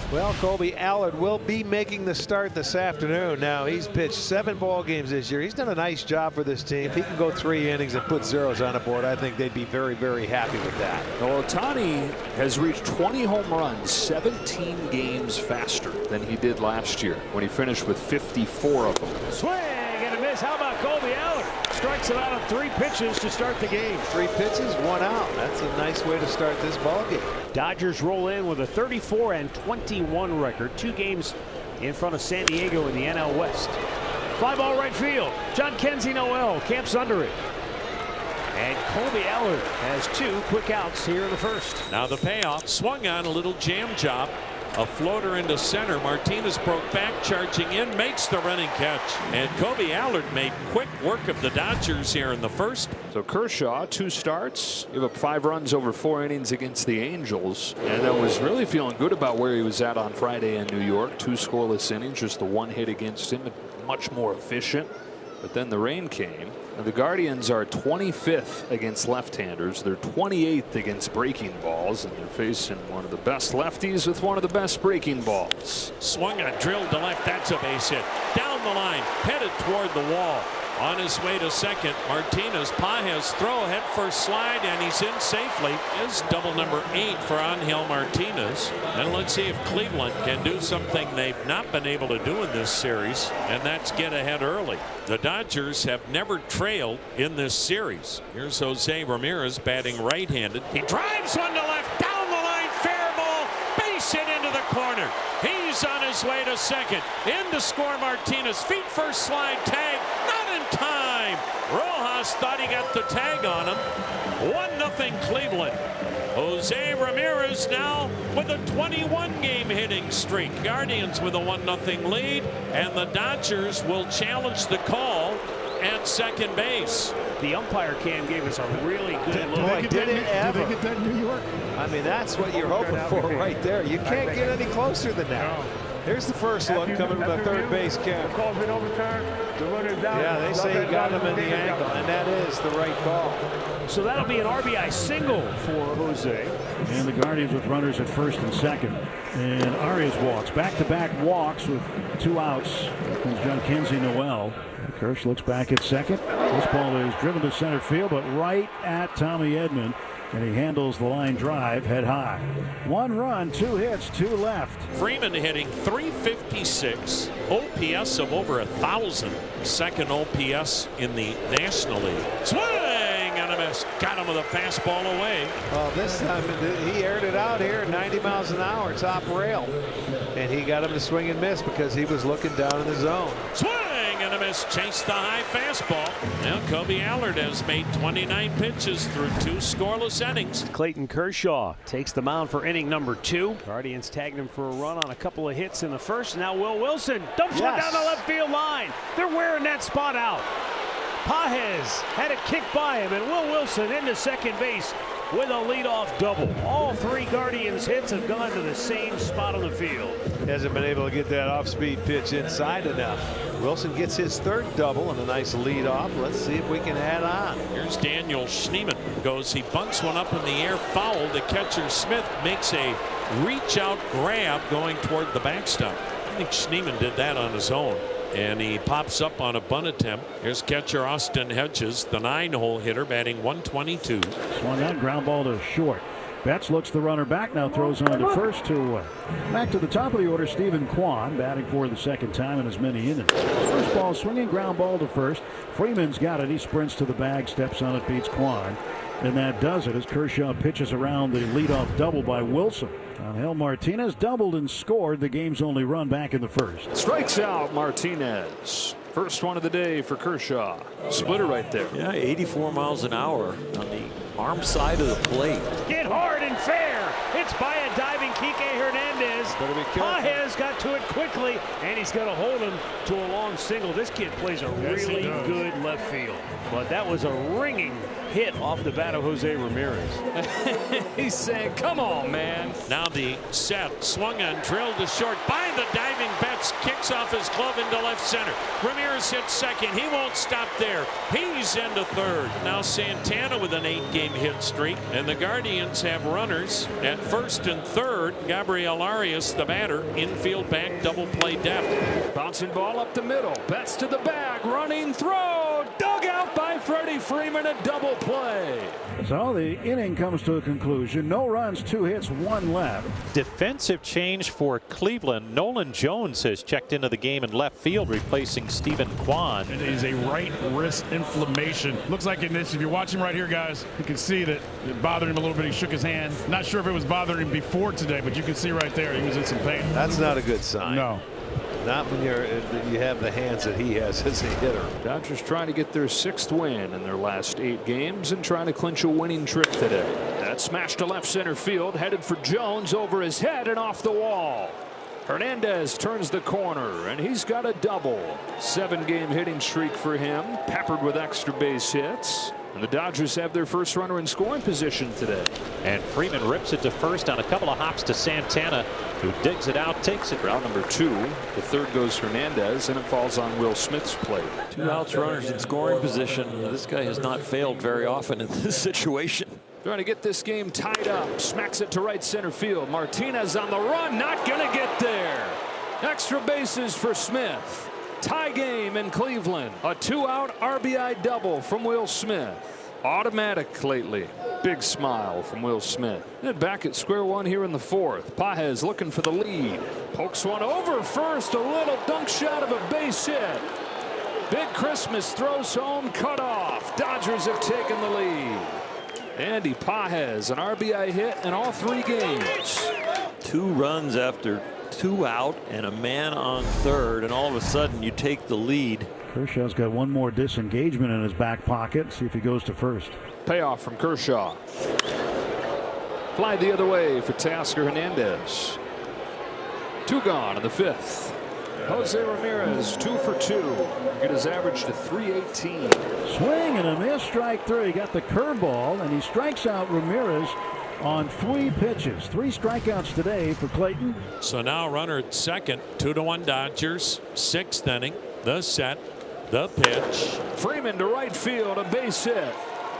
Well, Kobe Allard will be making the start this afternoon. Now, he's pitched 7 ball games this year. He's done a nice job for this team. If he can go 3 innings and put zeros on the board, I think they'd be very, very happy with that. Well, Ohtani has reached 20 home runs 17 games faster than he did last year when he finished with 54 of them. Swing and a miss. How about Kobe Allard? Strikes him out on 3 pitches to start the game. 3 pitches, 1 out. That's a nice way to start this ball game. Dodgers roll in with a 34-21 record. 2 games in front of San Diego in the NL West. Fly ball right field. Jhonkensy Noel camps under it. And Kobe Allard has 2 quick outs here in the first. Now the payoff. Swung on a little jam job. A floater into center. Martinez broke back, charging in, makes the running catch. And Kobe Allard made quick work of the Dodgers here in the first. So Kershaw, 2 starts, gave up 5 runs over 4 innings against the Angels, and that was really feeling good about where he was at on Friday in New York. 2 scoreless innings, just the 1 hit against him, much more efficient. But then the rain came. And the Guardians are 25th against left-handers. They're 28th against breaking balls, and they're facing one of the best lefties with one of the best breaking balls. Swung a drill to left. That's a base hit. Down the line, headed toward the wall. On his way to second, Martinez. Pages throw, head first slide, and he's in safely. Is double number 8 for Angel Martinez. And let's see if Cleveland can do something they've not been able to do in this series, and that's get ahead early. The Dodgers have never trailed in this series. Here's Jose Ramirez batting right-handed. He drives one to left, down the line, fair ball, base hit into the corner. He's on his way to second. In to score Martinez. Feet first slide, tag, not in time. Rojas thought he got the tag on him. 1-0 Cleveland. Jose Ramirez now with a 21-game hitting streak. Guardians with a 1-0 lead, and the Dodgers will challenge the call at second base. The umpire cam gave us a really good look. Boy, did it ever. Did they get that in New York? I mean, that's what you're hoping for right there. You can't get any closer than that. Here's the first look coming from the third base cam. Yeah, they say he got him in the angle, and that is the right call. So that'll be an RBI single for Jose. And the Guardians with runners at first and second. And Arias walks. Back-to-back walks with 2 outs. Comes Jhonkensy Noel. Kirsch looks back at second. This ball is driven to center field, but right at Tommy Edman. And he handles the line drive head high. 1 run, 2 hits, 2 left. Freeman hitting .356, OPS of over 1,000, second OPS in the National League. Swing and a miss. Got him with a fastball away. Well, this time he aired it out here at 90 miles an hour, top rail. And he got him to swing and miss because he was looking down in the zone. Swing and a miss. Chased the high fastball. Now Kobe Allard has made 29 pitches through 2 scoreless innings. Clayton Kershaw takes the mound for inning number 2. Guardians tagged him for a run on a couple of hits in the first. Now Will Wilson dumps one down the left field line. They're wearing that spot out. Pages had it kicked by him, and Will Wilson into second base with a leadoff double. All 3 Guardians hits have gone to the same spot on the field. Hasn't been able to get that off-speed pitch inside enough. Wilson gets his 3rd double and a nice lead off. Let's see if we can add on. Here's Daniel Schneemann. He bunts one up in the air, foul. The catcher Smith makes a reach out grab going toward the backstop. I think Schneemann did that on his own, and he pops up on a bunt attempt. Here's catcher Austin Hedges, the 9-hole hitter, batting .122. Swung on, ground ball to short. Betts looks the runner back, now throws on to first to back to the top of the order. Stephen Kwan batting for the 2nd time in as many innings. First ball swinging, ground ball to first. Freeman's got it. He sprints to the bag, steps on it, beats Kwan, and that does it as Kershaw pitches around the leadoff double by Wilson. Angel Martinez doubled and scored the game's only run back in the first. Strikes out Martinez. First one of the day for Kershaw. Splitter right there. Yeah, 84 miles an hour on the arm side of the plate. Hit hard and fair. It's by a diving Kike Hernandez. Better be careful. Pages got to it quickly, and he's going to hold him to a long single. This kid plays a really good left field. But that was a ringing hit off the bat of Jose Ramirez. He's saying, come on, man. Now the set, swung on, drilled to short by the diving Betts, kicks off his glove into left center. Ramirez hits second. He won't stop there. He's into third. Now Santana with an 8-game hit streak, and the Guardians have runners at first and third. Gabriel Arias, the batter, infield back, double play depth. Bouncing ball up the middle. Betts to the bag. Running throw. Dug out by Freddie Freeman. A double play. So the inning comes to a conclusion. No runs, 2 hits, 1 left. Defensive change for Cleveland. Nolan Jones has checked into the game in left field, replacing Stephen Kwan. It is a right wrist inflammation. Looks like in this, if you're watching right here, guys, you can see that it bothered him a little bit. He shook his hand. Not sure if it was bothering him before today, but you can see right there he was in some pain. That's not a good sign. No. Not when you have the hands that he has as a hitter. Dodgers trying to get their 6th win in their last 8 games and trying to clinch a winning trip today. That smash to left center field, headed for Jones, over his head and off the wall. Hernandez turns the corner and he's got a double. 7-game hitting streak for him, peppered with extra base hits. And the Dodgers have their first runner in scoring position today. And Freeman rips it to first on a couple of hops to Santana, who digs it out, takes it. Round number 2. The third goes Hernandez, and it falls on Will Smith's plate. 2 outs, runners in scoring position. This guy has not failed very often in this situation. Trying to get this game tied up. Smacks it to right center field. Martinez on the run. Not going to get there. Extra bases for Smith. Tie game in Cleveland. A 2-out RBI double from Will Smith. Automatic lately. Big smile from Will Smith. And back at square one here in the 4th. Pages looking for the lead. Pokes one over first. A little dunk shot of a base hit. Big Christmas throws home. Cut off. Dodgers have taken the lead. Andy Pages, an RBI hit in all 3 games. 2 runs after 2 out and a man on third, and all of a sudden you take the lead. Kershaw's got 1 more disengagement in his back pocket. See if he goes to first. Payoff from Kershaw. Fly the other way for Tasker Hernandez. 2 gone in the 5th. Jose Ramirez 2 for 2. Get his average to 318. Swing and a miss, strike 3. He got the curveball and he strikes out Ramirez on 3 pitches. 3 strikeouts today for Clayton. So now runner at second. 2-1 Dodgers. 6th inning. The set. The pitch. Freeman to right field, a base hit.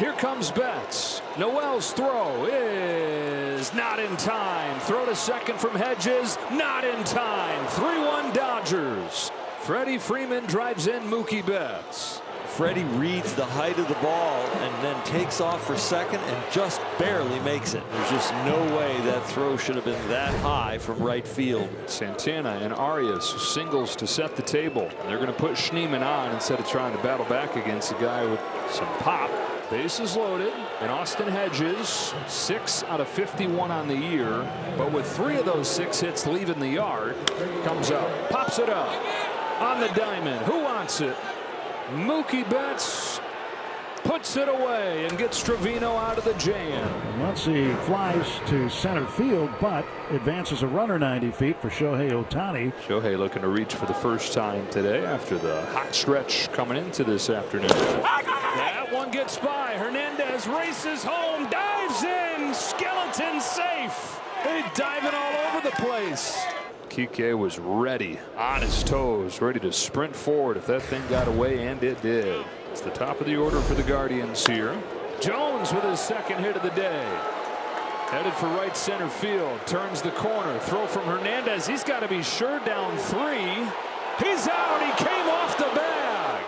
Here comes Betts. Noel's throw is not in time. Throw to second from Hedges. Not in time. 3-1 Dodgers. Freddie Freeman drives in Mookie Betts. Freddie reads the height of the ball and then takes off for second and just barely makes it. There's just no way that throw should have been that high from right field. Santana and Arias singles to set the table. And they're going to put Schneemann on instead of trying to battle back against a guy with some pop. Bases loaded, and Austin Hedges 6 out of 51 on the year, but with 3 of those 6 hits leaving the yard. Comes up, pops it up on the diamond. Who wants it? Mookie Betts puts it away and gets Trevino out of the jam. Muncy flies to center field, but advances a runner 90 feet for Shohei Ohtani. Shohei looking to reach for the first time today after the hot stretch coming into this afternoon. That one gets by. Hernandez races home, dives in, skeleton safe. They're diving all over the place. Kike was ready, on his toes, ready to sprint forward if that thing got away, and it did. It's the top of the order for the Guardians here. Jones with his 2nd hit of the day. Headed for right center field, turns the corner, throw from Hernandez. He's got to be sure, down 3. He's out. He came off the bag.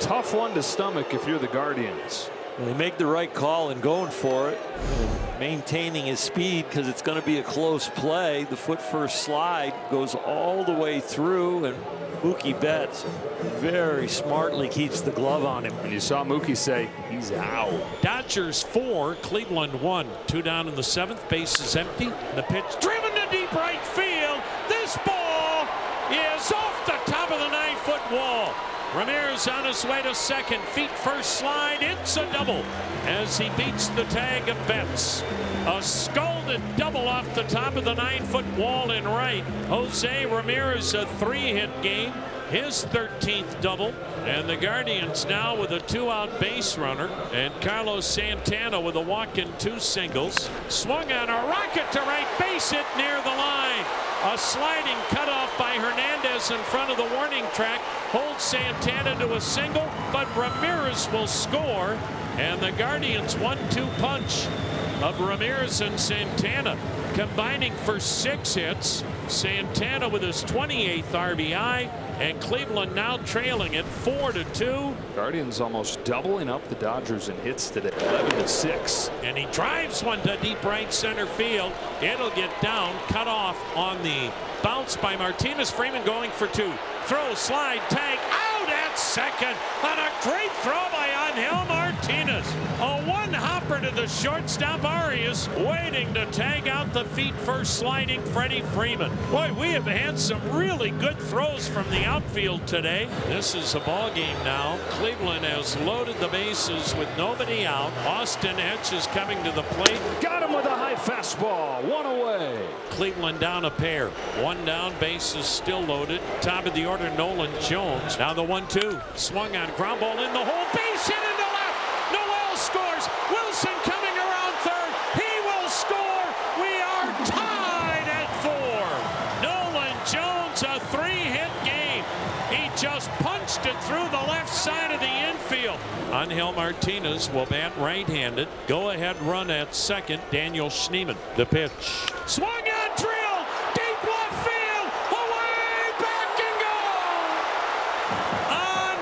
Tough one to stomach if you're the Guardians. They make the right call and going for it, and maintaining his speed because it's going to be a close play. The foot first slide goes all the way through, and Mookie Betts very smartly keeps the glove on him. And you saw Mookie say he's out. Dodgers 4, Cleveland 1. 2 down in the 7th. Base is empty. The pitch driven to deep right field. This ball is off the top of the 9-foot wall. Ramirez on his way to second. Feet first slide. It's a double as he beats the tag of Betts. A scalded double off the top of the 9-foot wall in right. Jose Ramirez, a 3-hit game. His 13th double. And the Guardians now with a 2-out base runner. And Carlos Santana with a walk and 2 singles. Swung on a rocket to right base, hit near the line. A sliding cutoff by Hernandez in front of the warning track holds Santana to a single, but Ramirez will score, and the Guardians 1-2 punch of Ramirez and Santana, combining for 6 hits. Santana with his 28th RBI, and Cleveland now trailing it 4-2. Guardians almost doubling up the Dodgers in hits today, 11-6. And he drives one to deep right center field. It'll get down, cut off on the bounce by Martinez. Freeman going for 2. Throw, slide, tag, out at second on a great throw by Angel Martinez. A one-hopper to the shortstop. Arias waiting to tag out the feet first sliding Freddie Freeman. Boy, we have had some really good throws from the outfield today. This is a ball game now. Cleveland has loaded the bases with nobody out. Austin Etch is coming to the plate. Got him with a high fastball. 1 away. Cleveland down a pair. 1 down, bases still loaded. Top of the order, Nolan Jones. Now the 1-2. Swung on, ground ball in the hole. Base hit into left. Noel scores. Wilson coming around third. He will score. We are tied at 4. Nolan Jones, a 3-hit game. He just punched it through the left side of the infield. Angel Martinez will bat right-handed. Go ahead run at second. Daniel Schneemann. The pitch. Swung on, drill. Deep left field. Away, back and goal.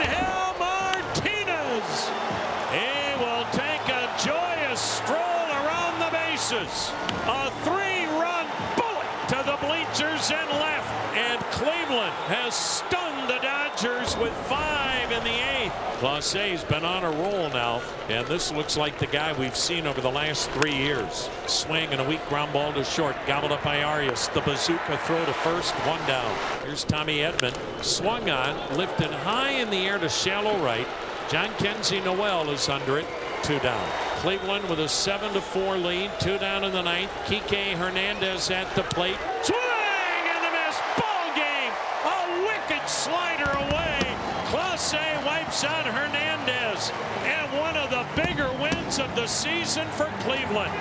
Angel Martinez. He will take a joyous stroll around the bases. A 3-run bullet to the bleachers and left. And Cleveland has stunned the Dodgers with 5 in the 8th. Clase's been on a roll now, and this looks like the guy we've seen over the last 3 years. Swing and a weak ground ball to short, gobbled up by Arias. The bazooka throw to first, 1 down. Here's Tommy Edman, swung on, lifted high in the air to shallow right. John Kenzie Noel is under it, 2 down. Cleveland with a 7-4 lead, 2 down in the 9th. Kike Hernandez at the plate. Swing and a miss. Ball game. A wicked slider away. Clase wipes out Hernandez, and one of the bigger wins of the season for Cleveland.